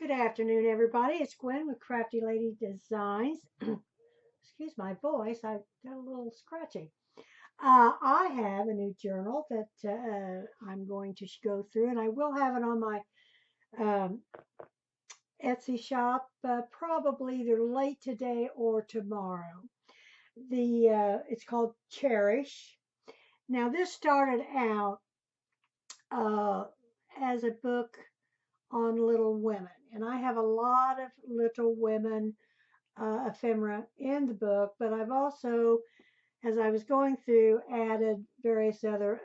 Good afternoon, everybody. It's Gwen with Crafty Lady Designs. Excuse my voice, I got a little scratchy. I have a new journal that I'm going to go through, and I will have it on my um, Etsy shop probably either late today or tomorrow. It's called Cherish. Now, this started out uh, as a book on Little Women, and I have a lot of Little Women ephemera in the book, but I've also, as I was going through, added various other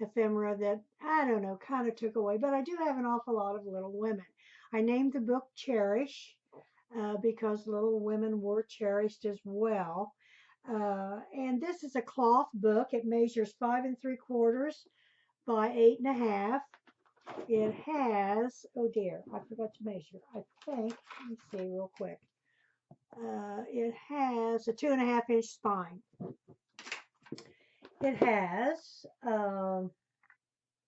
ephemera that I don't know, kind of took away. But I do have an awful lot of Little Women. I named the book Cherish because Little Women were cherished as well. And this is a cloth book. It measures 5 3/4 by 8 1/2. It has, oh dear, I forgot to measure. I think, let me see real quick. It has a 2 1/2 inch spine. It has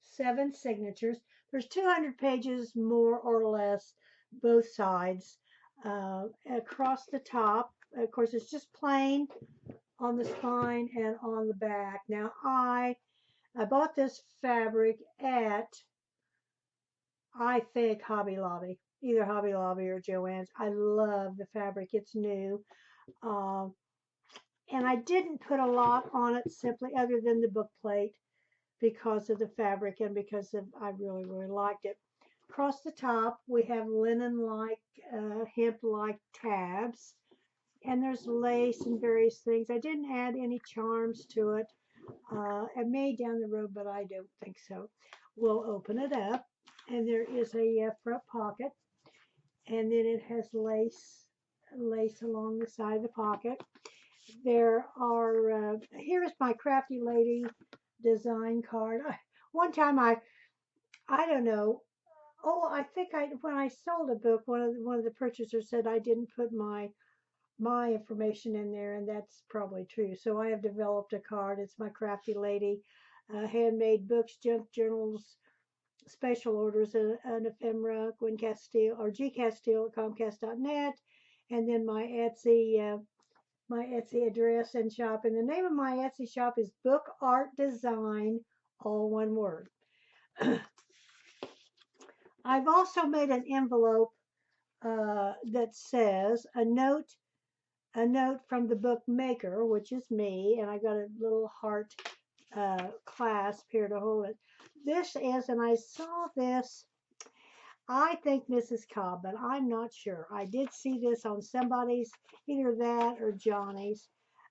7 signatures. There's 200 pages more or less, both sides. Across the top, of course, it's just plain on the spine and on the back. Now, I bought this fabric at, I think, Hobby Lobby, either Hobby Lobby or Joann's. I love the fabric. It's new. Um, And I didn't put a lot on it simply other than the book plate because of the fabric and because I really, really liked it. Across the top, we have linen-like, hemp-like tabs, and there's lace and various things. I didn't add any charms to it. I may down the road, but I don't think so. We'll open it up, and there is a front pocket, and then it has lace along the side of the pocket. There are, here is my Crafty Lady design card. One time I don't know, oh, I think when I sold a book, one of the purchasers said I didn't put my information in there, and that's probably true. So I have developed a card. It's my Crafty Lady, handmade books, junk journals, special orders, an ephemera, Gwen Casteel or gcasteel at comcast.net, and then my Etsy address and shop. And the name of my Etsy shop is Book Art Design, all one word. I've also made an envelope that says a note from the book maker, which is me, and I got a little heart clasp here to hold it. This is, and I saw this, I think Mrs. Cobb, but I'm not sure. I did see this on somebody's, either that or Johnny's.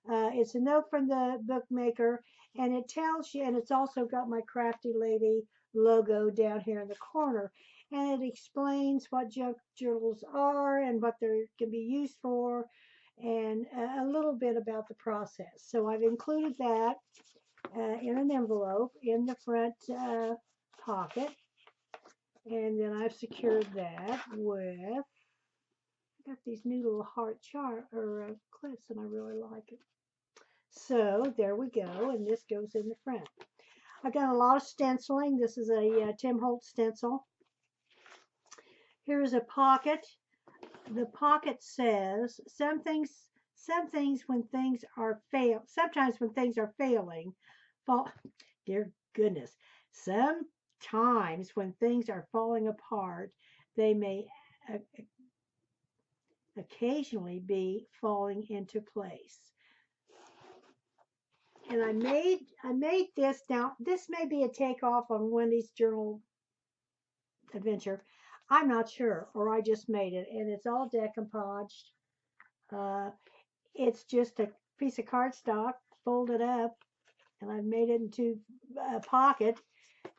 It's a note from the bookmaker, and it tells you, and it's also got my Crafty Lady logo down here in the corner, and it explains what junk journals are and what they can be used for, and a little bit about the process. So I've included that in an envelope in the front pocket. And then I've secured that with, I got these new little heart clips, and I really like it. So there we go, and this goes in the front. I've done a lot of stenciling. This is a Tim Holtz stencil. Here's a pocket. The pocket says sometimes when things are failing, dear goodness, sometimes when things are falling apart, they may occasionally be falling into place. And I made this. Now, this may be a takeoff on Wendy's journal adventure. I'm not sure, or I just made it, and it's all decoupaged. It's just a piece of cardstock folded up, and I've made it into a pocket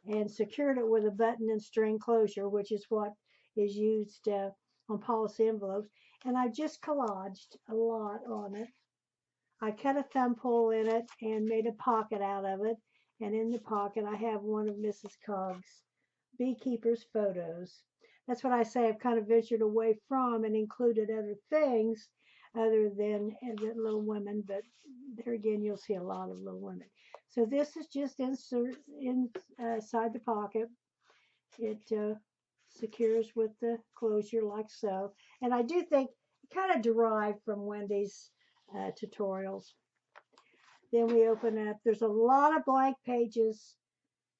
and secured it with a button and string closure, which is what is used on policy envelopes. And I just collaged a lot on it. I cut a thumb hole in it and made a pocket out of it. And in the pocket, I have one of Mrs. Cogg's beekeeper's photos. That's what I say. I've kind of ventured away from and included other things other than Little Women, but there again, you'll see a lot of Little Women. So this is just inside the pocket. It secures with the closure like so. And I do think it kind of derived from Wendy's tutorials. Then we open up, there's a lot of blank pages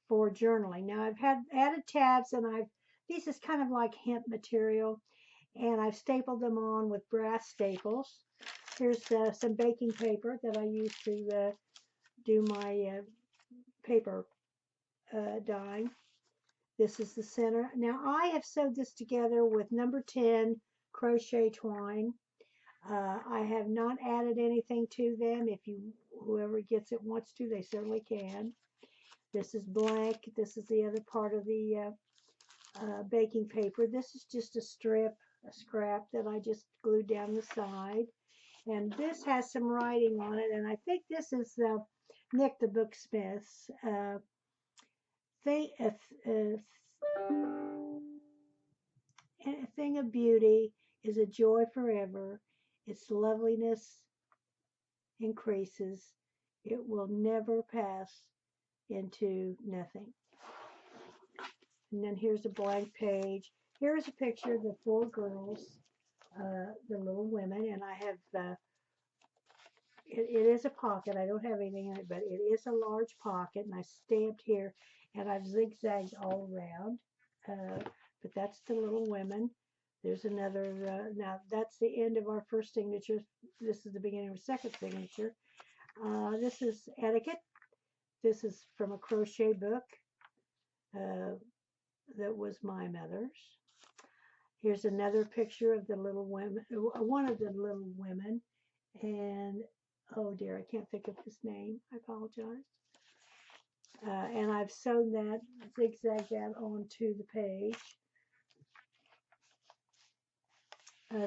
for journaling. Now I've had added tabs and this is kind of like hemp material, and I've stapled them on with brass staples. Here's some baking paper that I use to do my paper dyeing. This is the center. Now I have sewed this together with number 10 crochet twine. I have not added anything to them. If whoever gets it wants to, they certainly can. This is blank. This is the other part of the baking paper. This is just a scrap that I just glued down the side. And this has some writing on it, and I think this is Nick the Booksmith's a thing of beauty is a joy forever. Its loveliness increases. It will never pass into nothing. And then here's a blank page. Here's a picture of the 4 girls, the little women, and I have, it is a pocket. I don't have anything in it, but it is a large pocket, and I stamped here, and I've zigzagged all around. But that's the little women. There's another, now that's the end of our first signature. This is the beginning of our second signature. This is etiquette. This is from a crochet book that was my mother's. Here's another picture of the little women, one of the little women, and oh dear, I can't think of his name. I apologize. And I've sewn that, zigzagged that onto the page.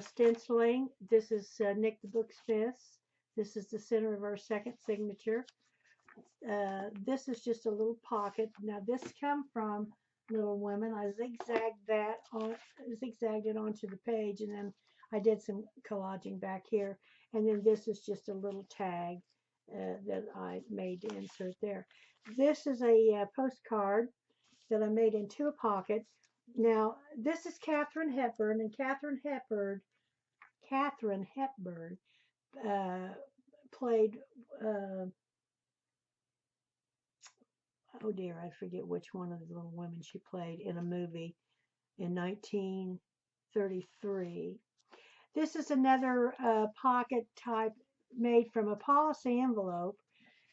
Stenciling. This is Nick the Booksmith's. This is the center of our second signature. This is just a little pocket. Now this come from Little Women. I zigzagged it onto the page, and then I did some collaging back here. And then this is just a little tag that I made to insert there. This is a postcard that I made into a pocket. Now this is Katharine Hepburn, and Katharine Hepburn played. Oh dear, I forget which one of the little women she played in a movie in 1933. This is another pocket type made from a policy envelope,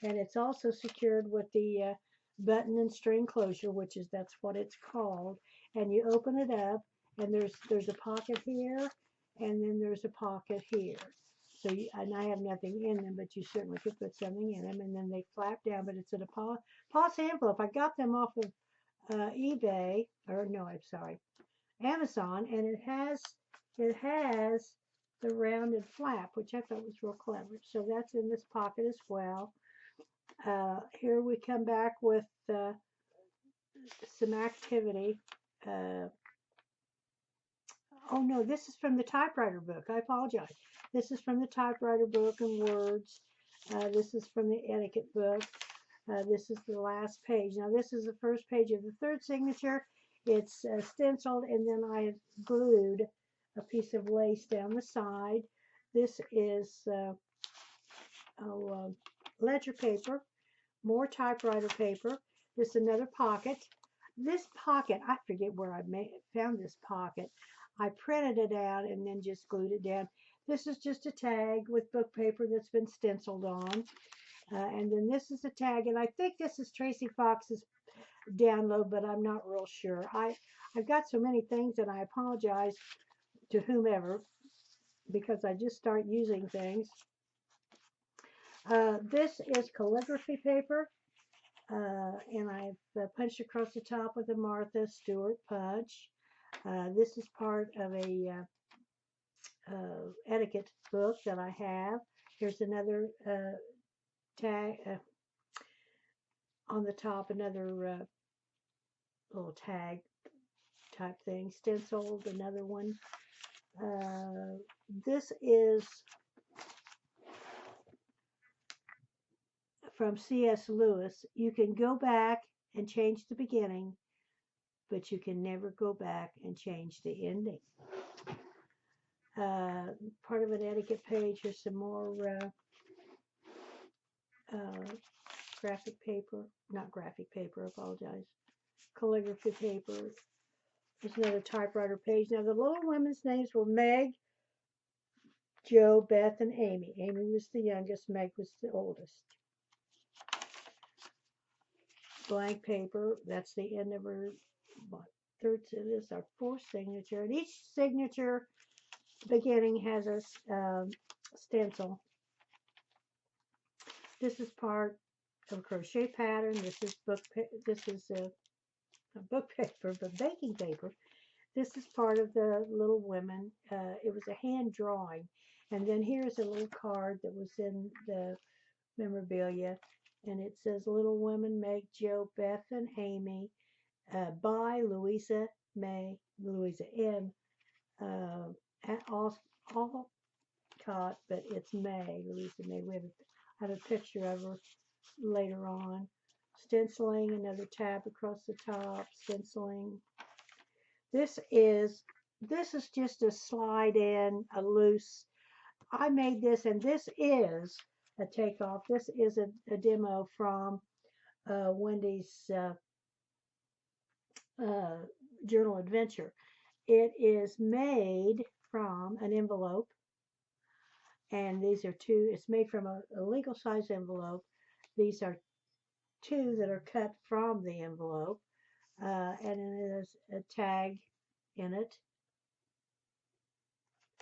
and it's also secured with the button and string closure, that's what it's called. And you open it up, and there's a pocket here, and then there's a pocket here. So and I have nothing in them, but you certainly could put something in them, and then they flap down. But it's in a policy envelope. I got them off of eBay, or no, I'm sorry, Amazon, and it has the rounded flap, which I thought was real clever. So that's in this pocket as well. Here we come back with some activity. Oh no, this is from the typewriter book. I apologize. This is from the typewriter book and words. This is from the etiquette book. This is the last page. Now this is the first page of the third signature. It's stenciled, and then I have glued a piece of lace down the side. This is ledger paper, more typewriter paper. This is another pocket. This pocket, I forget where I found this pocket. I printed it out and then just glued it down. This is just a tag with book paper that's been stenciled on. And then this is a tag, and I think this is Tracy Fox's download, but I'm not real sure. I've got so many things, and I apologize to whomever because I just start using things. This is calligraphy paper, and I've punched across the top with a Martha Stewart punch. This is part of a etiquette book that I have. Here's another tag on the top, another little tag type thing, stenciled, another one. This is from C.S. Lewis. You can go back and change the beginning, but you can never go back and change the ending. Part of an etiquette page. Here's some more graphic paper, not graphic paper, I apologize, calligraphy paper. There's another typewriter page. Now, the little women's names were Meg, Jo, Beth, and Amy. Amy was the youngest, Meg was the oldest. Blank paper, that's the end of her third, it is our fourth signature. And each signature beginning has a stencil. This is part of a crochet pattern. This is a book paper, but baking paper. This is part of the Little Women. It was a hand drawing. And then here's a little card that was in the memorabilia. And it says, Little Women, Meg, Jo, Beth, and Amy, by Louisa M. Alcott, but it's May, Louisa May. We have a picture of her later on. Stenciling, another tab across the top, stenciling. This is just a slide in, a loose. I made this, and this is a takeoff. This is a demo from Wendy's journal adventure. It is made from an envelope, and these are two. It's made from a legal size envelope. These are two that are cut from the envelope, and there's a tag in it.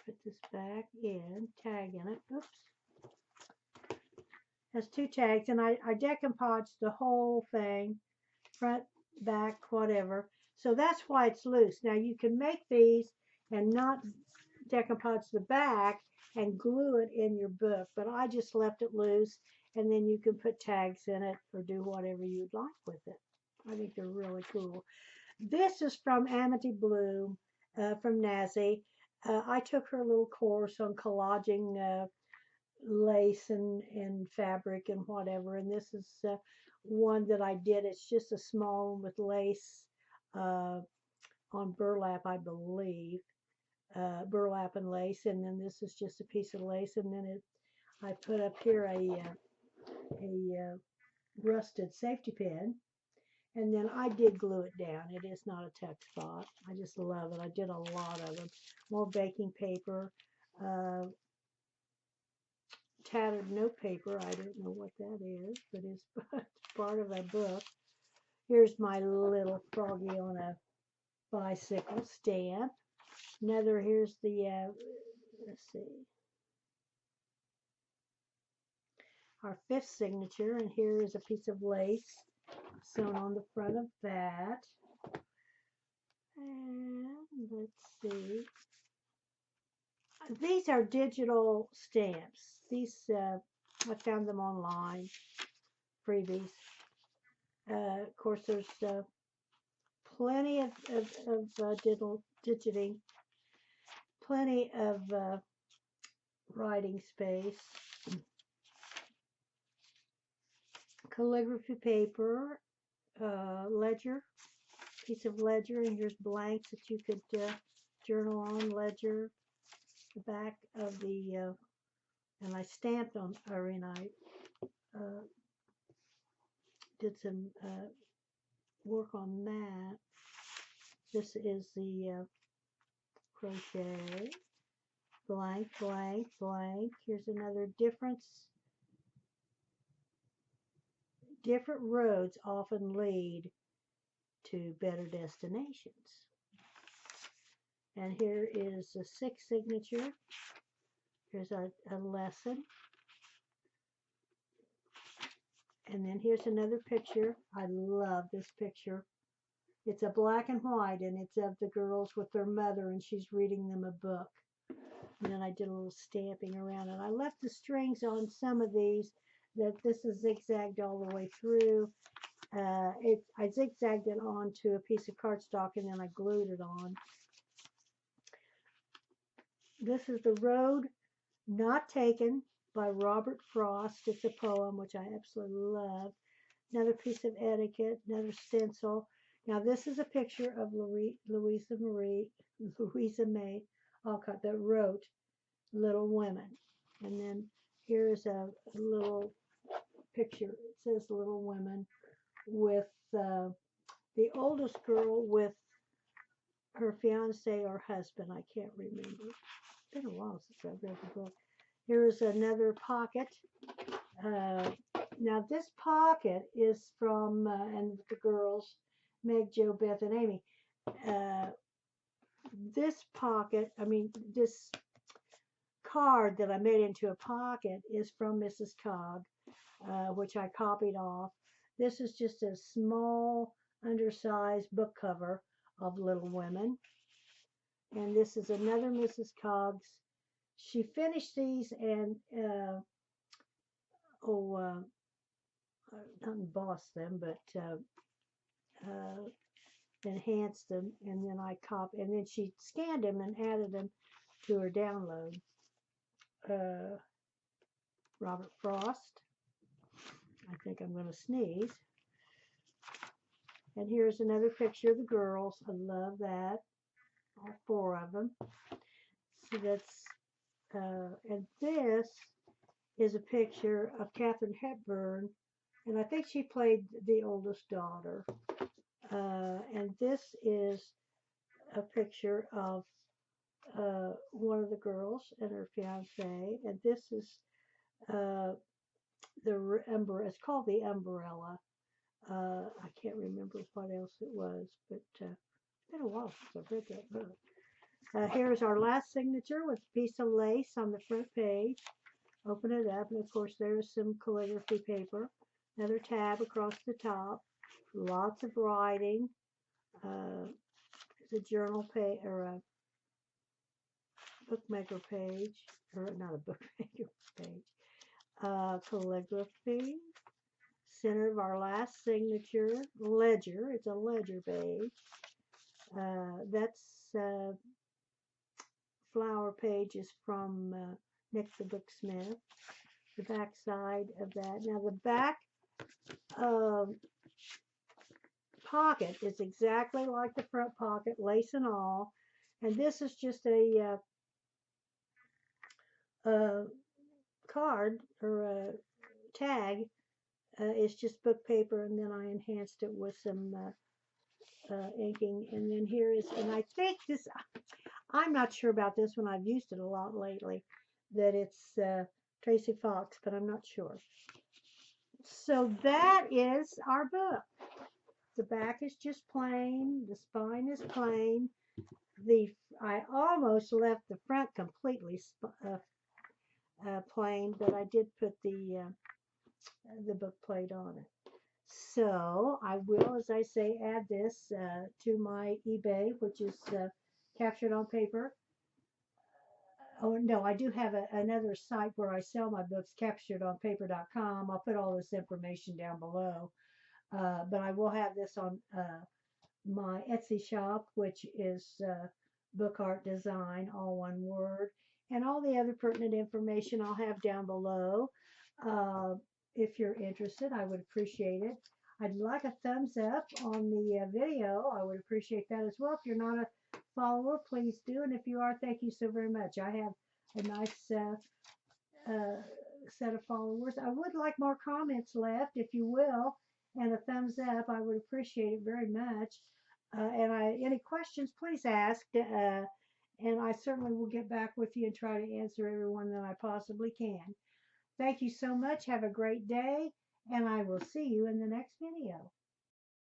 Put this back in, tag in it. Oops. Has two tags, and I decoupaged the whole thing, front, back, whatever. So that's why it's loose. Now you can make these and not decoupage the back and glue it in your book, but I just left it loose, and then you can put tags in it or do whatever you'd like with it. I think they're really cool. This is from Amity Bloom, from Nazi. I took her little course on collaging lace and fabric and whatever, and this is one that I did. It's just a small one with lace on burlap, I believe, burlap and lace, and then this is just a piece of lace, and then I put up here a rusted safety pin, and then I did glue it down. It is not a tough spot. I just love it. I did a lot of them. More baking paper, tattered note paper. I don't know what that is, but it's part of a book. Here's my little froggy on a bicycle stamp. Another, here's the, let's see, our fifth signature, and here is a piece of lace sewn on the front of that. And let's see. These are digital stamps. These, I found them online, freebies. Of course, there's plenty of digiting, plenty of writing space. Calligraphy paper, ledger, piece of ledger, and here's blanks that you could journal on, ledger, the back of the, and I stamped on, or and I did some work on that. This is the crochet, blank, blank, blank. Here's another difference. Different roads often lead to better destinations. And here is the sixth signature. Here's a lesson. And then here's another picture. I love this picture. It's a black and white, and it's of the girls with their mother, and she's reading them a book. And then I did a little stamping around it. I left the strings on some of these. That this is zigzagged all the way through. I zigzagged it onto a piece of cardstock, and then I glued it on. This is The Road Not Taken by Robert Frost. It's a poem, which I absolutely love. Another piece of etiquette, another stencil. Now this is a picture of Louisa May Alcott that wrote Little Women. And then here's a little picture. It says Little Women with the oldest girl with her fiance or husband. I can't remember. It's been a while since I've read the book. Here's another pocket. Now this pocket is from, and the girls, Meg, Jo, Beth, and Amy. This pocket, this card that I made into a pocket is from Mrs. Cogg, which I copied off. This is just a small, undersized book cover of Little Women. And this is another Mrs. Cogg's. She finished these and, not embossed them, but enhanced them. And then and then she scanned them and added them to her download. Robert Frost. I think I'm going to sneeze. And here's another picture of the girls. I love that. All four of them. So that's, and this is a picture of Katharine Hepburn. And I think she played the oldest daughter. And this is a picture of one of the girls and her fiance. And this is it's called the umbrella. I can't remember what else it was, but it's been a while since I've read that book. Here's our last signature with a piece of lace on the front page. Open it up, and of course there's some calligraphy paper. Another tab across the top. Lots of writing. It's a journal page or a bookmaker page, or not a bookmaker page. Calligraphy. Center of our last signature, ledger. It's a ledger page. That's flower page is from Nick the Booksmith. The back side of that. Now the back pocket is exactly like the front pocket, lace and all. And this is just a card or a tag. It's just book paper, and then I enhanced it with some inking. And then here is, and I think this, I'm not sure about this one. I've used it a lot lately, that it's Tracy Fox, but I'm not sure. So that is our book. The back is just plain. The spine is plain. I almost left the front completely plain, but I did put the book plate on it. So I will, as I say, add this to my eBay, which is captured on paper. Oh, no, I do have another site where I sell my books, capturedonpaper.com. I'll put all this information down below. But I will have this on my Etsy shop, which is Book Art Design, all one word. And all the other pertinent information I'll have down below. If you're interested, I would appreciate it. I'd like a thumbs up on the video. I would appreciate that as well. If you're not a follower, please do. And if you are, thank you so very much. I have a nice set of followers. I would like more comments left, if you will, and a thumbs up. I would appreciate it very much. Any questions, please ask. And I certainly will get back with you and try to answer everyone that I possibly can. Thank you so much. Have a great day, and I will see you in the next video.